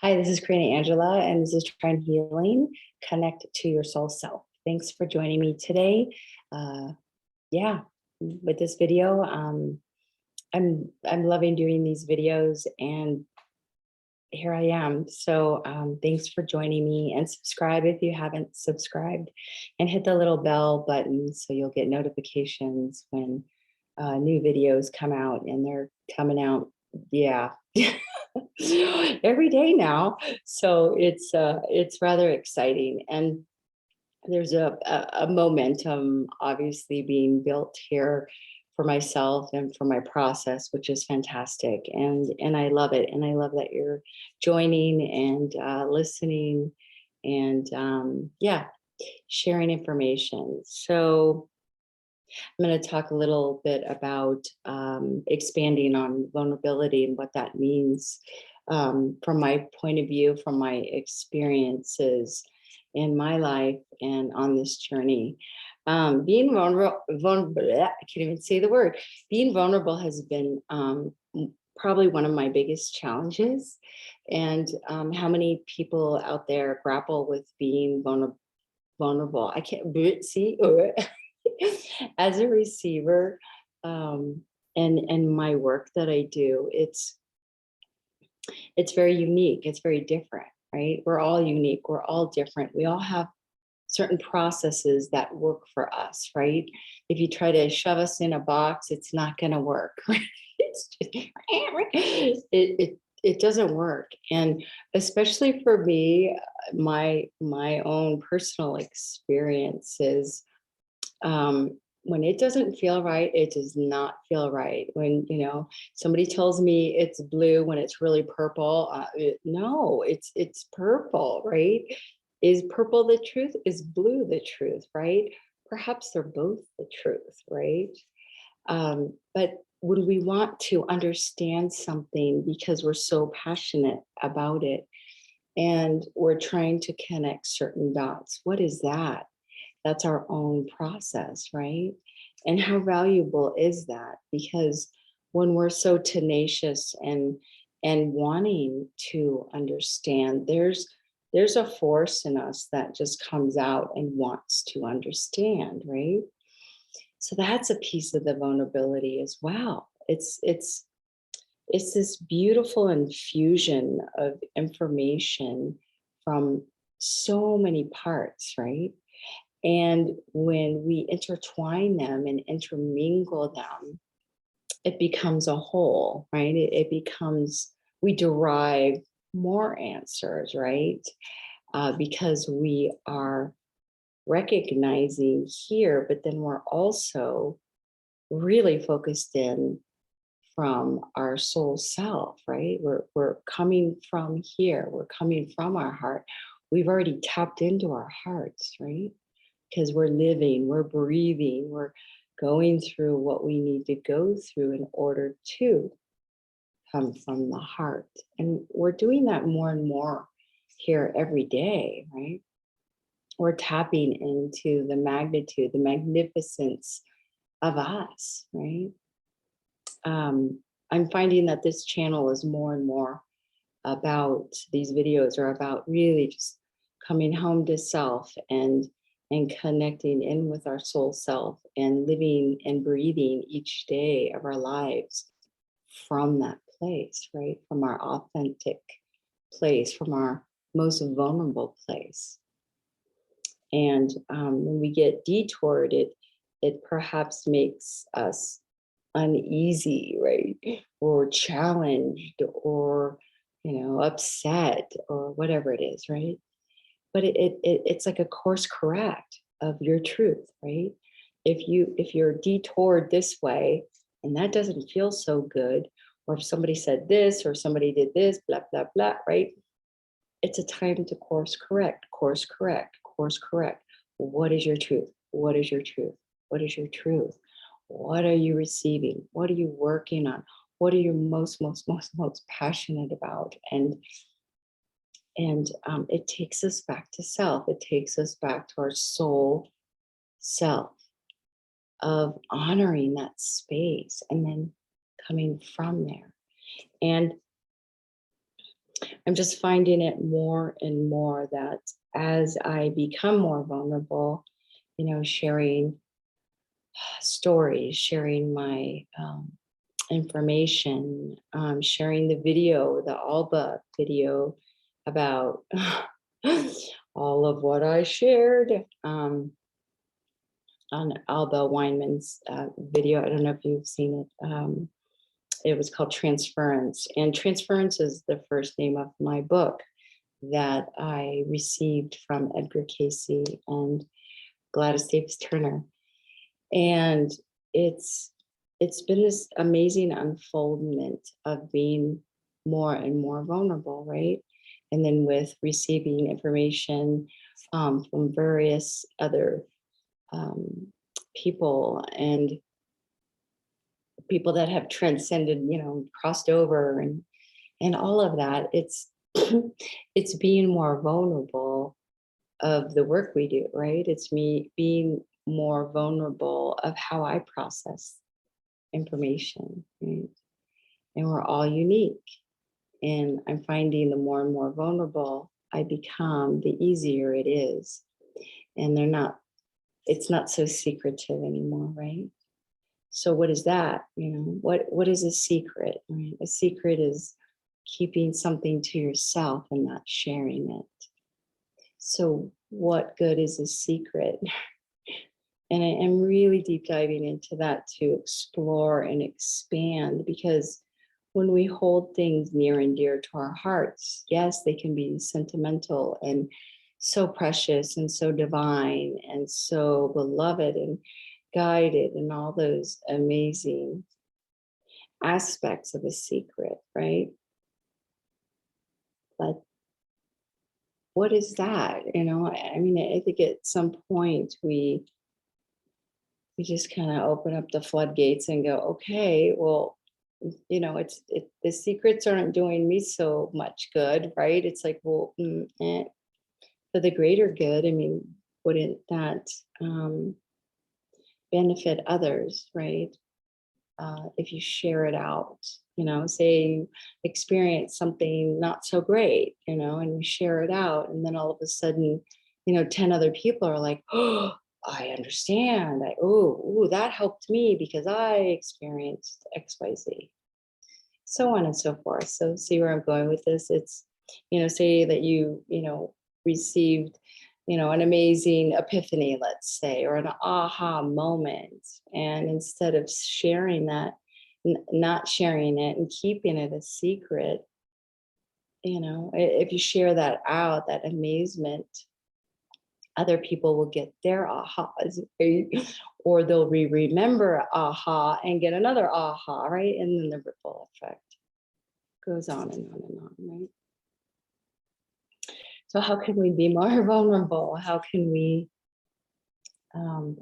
Hi, this is Corina Angela, and this is Trine Healing. Connect to your soul self. Thanks for joining me today. Yeah, with this video, I'm loving doing these videos, and here I am. So thanks for joining me, and subscribe if you haven't subscribed, and hit the little bell button so you'll get notifications when new videos come out, and they're coming out. Yeah. Every day now, so it's rather exciting, and there's a momentum obviously being built here for myself and for my process, which is fantastic, and I love it, and I love that you're joining and listening, and yeah, sharing information. So I'm going to talk a little bit about expanding on vulnerability and what that means from my point of view, from my experiences in my life and on this journey. Being vulnerable, I can't even say the word. Being vulnerable has been probably one of my biggest challenges. And how many people out there grapple with being vulnerable? I can't see. As a receiver, and my work that I do, it's very unique. It's very different, right? We're all unique. We're all different. We all have certain processes that work for us, right? If you try to shove us in a box, it's not going to work. Right? It's just, it doesn't work. And especially for me, my own personal experiences, when it doesn't feel right, it does not feel right. When, somebody tells me it's blue when it's really purple, no, it's purple, right? Is purple the truth? Is blue the truth, right? Perhaps they're both the truth, right? But when we want to understand something because we're so passionate about it and we're trying to connect certain dots, what is that? That's our own process, right? And how valuable is that? Because when we're so tenacious and wanting to understand, there's a force in us that just comes out and wants to understand, right? So that's a piece of the vulnerability as well. It's this beautiful infusion of information from so many parts, right? And when we intertwine them and intermingle them, it becomes a whole, right? It becomes, we derive more answers, right? Because we are recognizing here, but then we're also really focused in from our soul self, right? We're coming from here. We're coming from our heart. We've already tapped into our hearts, right? Because we're living, we're breathing, we're going through what we need to go through in order to come from the heart. And we're doing that more and more here every day, right? We're tapping into the magnitude, the magnificence of us, right? I'm finding that this channel is more and more about, these videos are about really just coming home to self and connecting in with our soul self and living and breathing each day of our lives from that place, right? From our authentic place, from our most vulnerable place. And when we get detoured, it perhaps makes us uneasy, right? Or challenged, or upset, or whatever it is, right? But it's like a course correct of your truth, right? If you're detoured this way and that doesn't feel so good, or if somebody said this or somebody did this, blah blah blah, right? It's a time to course correct, course correct, course correct. What is your truth? What is your truth? What is your truth? What are you receiving? What are you working on? What are you most passionate about? And it takes us back to self. It takes us back to our soul self, of honoring that space and then coming from there. And I'm just finding it more and more that as I become more vulnerable, sharing stories, sharing my information, sharing the video, the Alba video about all of what I shared on Alba Weinman's video. I don't know if you've seen it. It was called Transference. And Transference is the first name of my book that I received from Edgar Casey and Gladys Davis Turner. And it's been this amazing unfoldment of being more and more vulnerable, right? And then with receiving information from various other people and people that have transcended, crossed over and all of that, it's it's being more vulnerable of the work we do, right? It's me being more vulnerable of how I process information, right? And we're all unique. And I'm finding the more and more vulnerable I become, the easier it is. And it's not so secretive anymore, right? So what is that? What is a secret? Right? A secret is keeping something to yourself and not sharing it. So what good is a secret? And I am really deep diving into that to explore and expand, because when we hold things near and dear to our hearts, yes, they can be sentimental and so precious and so divine and so beloved and guided and all those amazing aspects of a secret, right? But what is that? I mean, I think at some point we just kind of open up the floodgates and go, okay, well, the secrets aren't doing me so much good, right? It's like, well, for the greater good, I mean, wouldn't that benefit others, right? If you share it out, say you experience something not so great, and you share it out, and then all of a sudden, 10 other people are like, oh, I understand. That helped me because I experienced XYZ, so on and so forth. So see where I'm going with this? It's, say that you received, an amazing epiphany, let's say, or an aha moment. And instead of sharing that, not sharing it and keeping it a secret, if you share that out, that amazement, other people will get their ahas, or they'll remember aha and get another aha, right? And then the ripple effect goes on and on and on, right? So how can we be more vulnerable? How can we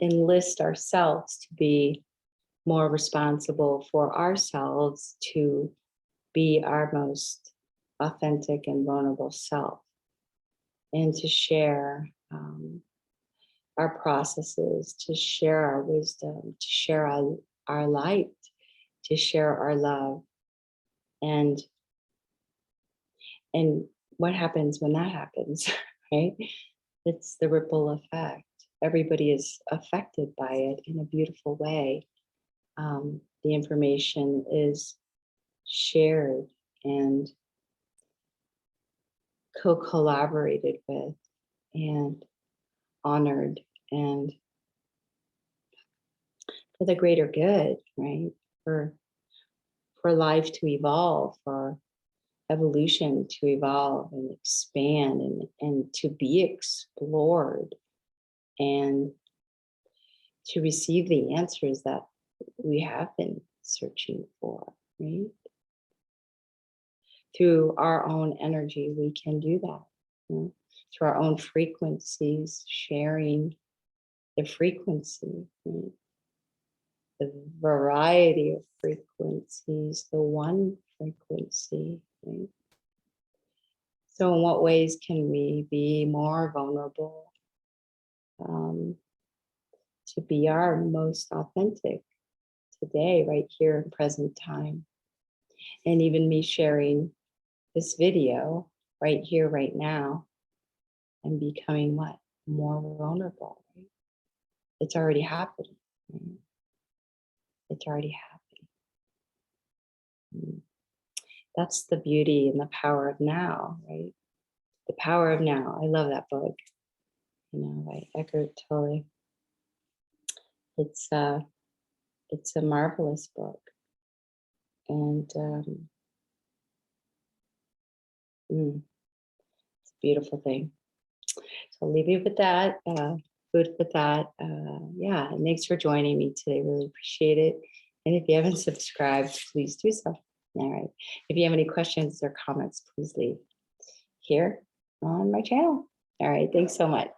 enlist ourselves to be more responsible for ourselves, to be our most authentic and vulnerable self, and to share our processes, to share our wisdom, to share our light, to share our love. And what happens when that happens, right? It's the ripple effect. Everybody is affected by it in a beautiful way. The information is shared and co-collaborated with and honored, and for the greater good, right? For life to evolve, for evolution to evolve and expand and to be explored, and to receive the answers that we have been searching for, right? Through our own energy, we can do that. Through our own frequencies, sharing the frequency, right? The variety of frequencies, the one frequency, right? So in what ways can we be more vulnerable to be our most authentic today, right here in present time? And even me sharing this video right here, right now, and becoming what? More vulnerable, right? It's already happening. Right? It's already happening. That's the beauty and the power of now, right? The Power of Now. I love that book, by Eckhart Tolle. It's a marvelous book, and it's a beautiful thing. So I'll leave you with that. Food with that. Yeah, and thanks for joining me today. Really appreciate it. And if you haven't subscribed, please do so. All right. If you have any questions or comments, please leave here on my channel. All right. Thanks so much.